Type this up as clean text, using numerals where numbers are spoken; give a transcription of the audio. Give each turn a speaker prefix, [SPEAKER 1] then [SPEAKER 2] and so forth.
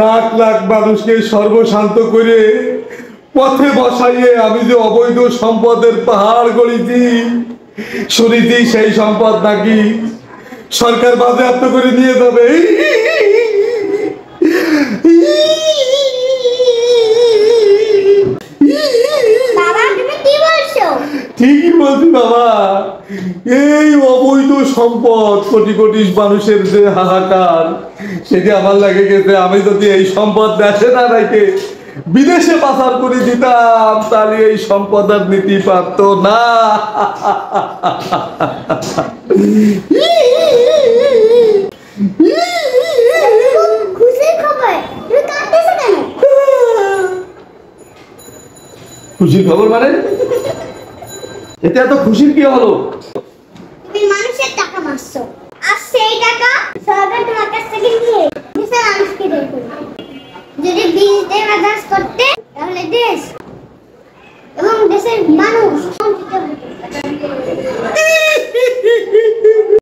[SPEAKER 1] লাখ লাখ মানুষকে সর্বশান্ত করে পথে বসাইয়ে আমি যে অবৈধ সম্পদের পাহাড় গড়িছি, শুনেছি সেই সম্পদ নাকি সরকার বাজেয়াপ্ত করে নিয়ে যাবে। ঠিকই বলছি বাবা, এই অবৈধ সম্পদ কোটি কোটি মানুষের যে হাহাকার, সেটি আমার লাগে গেছে। আমি যদি এই সম্পদ দেশে না রেখে বিদেশে পাচার করে দিতাম, তাহলে এই সম্পদ আর নীতি পারত না। খুশির খবর মানে? এতে এত খুশির কি হলো?
[SPEAKER 2] তুমি মানুষের টাকা মারছো, আর সেই টাকা সরকার তোমার কাছ থেকে নিয়ে দেশের মানুষকে দেয়। যদি বীজ দিয়ে বাজার করতে, তাহলে দেশ এবং দেশের মানুষ